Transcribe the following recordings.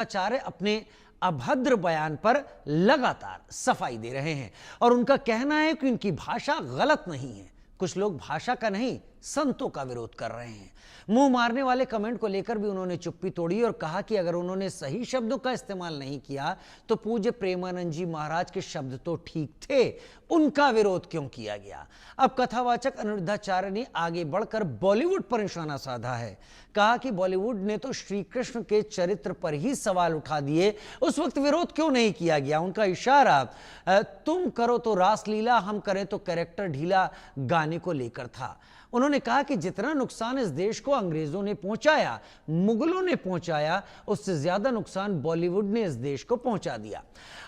आचार्य अपने अभद्र बयान पर लगातार सफाई दे रहे हैं और उनका कहना है कि उनकी भाषा गलत नहीं है। कुछ लोग भाषा का नहीं संतों का विरोध कर रहे हैं। मुंह मारने वाले कमेंट को लेकर भी उन्होंने चुप्पी तोड़ी और कहा कि अगर उन्होंने सही शब्दों का इस्तेमाल नहीं किया तो पूज्य प्रेमानंद जी महाराज के शब्द तो ठीक थे, उनका विरोध क्यों किया गया। अब कथावाचक अनिरुद्धाचार्य ने आगे बढ़कर बॉलीवुड पर निशाना साधा है। कहा कि बॉलीवुड ने तो श्री कृष्ण के चरित्र पर ही सवाल उठा दिए, उस वक्त विरोध क्यों नहीं किया गया। उनका इशारा तुम करो तो रासलीला, हम करें तो कैरेक्टर ढीला गाने को लेकर था। उन्होंने कहा कि जितना नुकसान इस देश को अंग्रेजों ने पहुंचाया, मुगलों ने पहुंचाया, उससे ज्यादा नुकसान बॉलीवुड ने इस देश को पहुंचा दिया।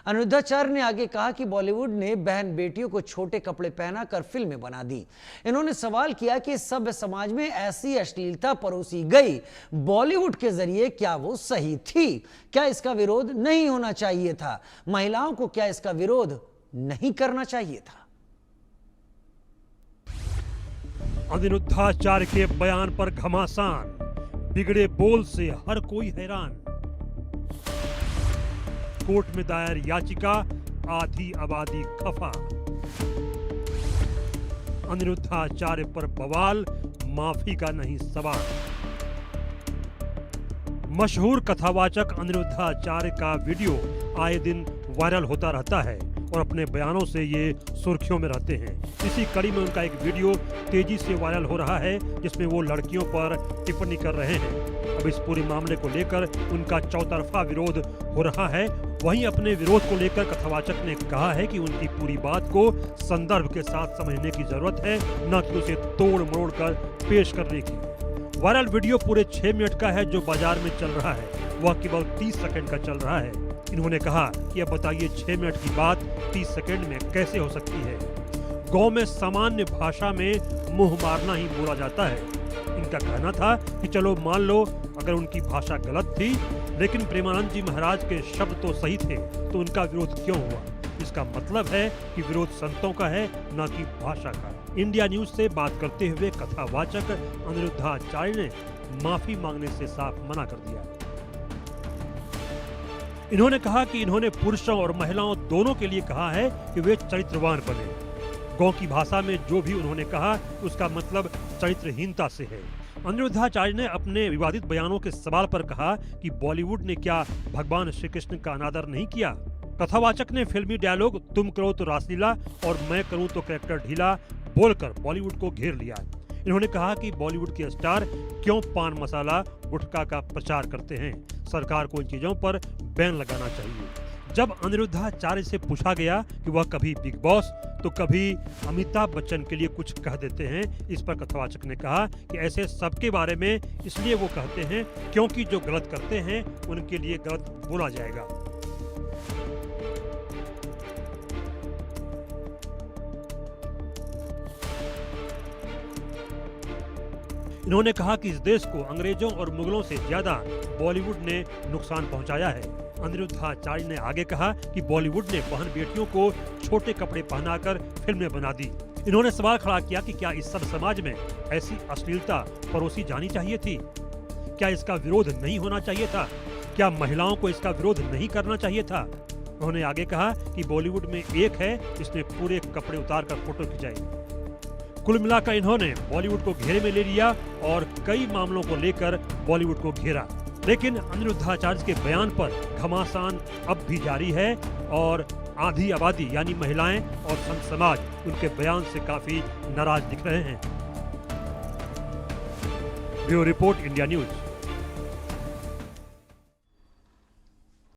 अनिरुद्धाचार्य ने आगे कहा कि बॉलीवुड ने बहन बेटियों को छोटे कपड़े पहनाकर फिल्में बना दी। इन्होंने सवाल किया कि सभ्य समाज में ऐसी अश्लीलता परोसी गई बॉलीवुड के जरिए, क्या वो सही थी? क्या इसका विरोध नहीं होना चाहिए था? महिलाओं को क्या इसका विरोध नहीं करना चाहिए था? अनिरुद्धाचार्य के बयान पर घमासान, बिगड़े बोल से हर कोई हैरान। कोर्ट में दायर याचिका, आधी आबादी खफा। अनिरुद्धाचार्य पर बवाल, माफी का नहीं सवाल। मशहूर कथावाचक अनिरुद्धाचार्य का वीडियो आए दिन वायरल होता रहता है और अपने बयानों से ये सुर्खियों में रहते हैं। इसी कड़ी में उनका एक वीडियो तेजी से वायरल हो रहा है जिसमें वो लड़कियों पर टिप्पणी कर रहे हैं। अब इस पूरे मामले को लेकर उनका चौतरफा विरोध हो रहा है। वहीं अपने विरोध को लेकर कथावाचक ने कहा है कि उनकी पूरी बात को संदर्भ के साथ समझने की जरूरत है, न कि उसे तोड़ मरोड़ कर पेश करने की। वायरल वीडियो पूरे 6 मिनट का है जो बाजार में चल रहा है, वह केवल 30 सेकंड का चल रहा है। इन्होंने कहा कि अब बताइए 6 मिनट की बात 30 सेकंड में कैसे हो सकती है। गांव में सामान्य भाषा में मुंह मारना ही बोला जाता है। इनका कहना था कि चलो मान लो अगर उनकी भाषा गलत थी, लेकिन प्रेमानंद जी महाराज के शब्द तो सही थे, तो उनका विरोध क्यों हुआ? इसका मतलब है कि विरोध संतों का है, न कि भाषा का। इंडिया न्यूज से बात करते हुए कथावाचक अनिरुद्धाचार्य ने माफी मांगने से साफ मना कर दिया। इन्होंने कहा कि इन्होंने पुरुषों और महिलाओं दोनों के लिए कहा है कि वे चरित्रवान बने। गांव की भाषा में जो भी उन्होंने कहा उसका मतलब चरित्रहीनता से है। अनिरुद्धाचार्य ने अपने विवादित बयानों के सवाल पर कहा कि बॉलीवुड ने क्या भगवान श्री कृष्ण का अनादर नहीं किया। कथावाचक ने फिल्मी डायलॉग तुम करो तो रासलीला और मैं करूं तो कैरेक्टर ढीला बोलकर बॉलीवुड को घेर लिया। इन्होंने कहा कि बॉलीवुड के स्टार क्यों पान मसाला गुटखा का प्रचार करते हैं। सरकार को इन चीजों पर बैन लगाना चाहिए। जब अनिरुद्धाचार्य से पूछा गया कि वह कभी बिग बॉस तो कभी अमिताभ बच्चन के लिए कुछ कह देते हैं, इस पर कथावाचक ने कहा कि ऐसे सबके बारे में इसलिए वो कहते हैं क्योंकि जो गलत करते हैं उनके लिए गलत बोला जाएगा। इन्होंने कहा कि इस देश को अंग्रेजों और मुगलों से ज्यादा बॉलीवुड ने नुकसान पहुंचाया है। अनिरुद्धाचार्य ने आगे कहा कि बॉलीवुड ने बहन बेटियों को छोटे कपड़े पहनाकर फिल्में बना दी। इन्होंने सवाल खड़ा किया कि क्या इस सब समाज में ऐसी अश्लीलता परोसी जानी चाहिए थी? क्या इसका विरोध नहीं होना चाहिए था? क्या महिलाओं को इसका विरोध नहीं करना चाहिए था? उन्होंने आगे कहा कि बॉलीवुड में एक है जिसने पूरे कपड़े उतार कर फोटो खिंचाई। कुल मिलाकर इन्होंने बॉलीवुड को घेरे में ले लिया और कई मामलों को लेकर बॉलीवुड को घेरा। लेकिन अनिरुद्धाचार्य के बयान पर घमासान अब भी जारी है और आधी आबादी यानी महिलाएं और संत समाज उनके बयान से काफी नाराज दिख रहे हैं। Bureau report, India news.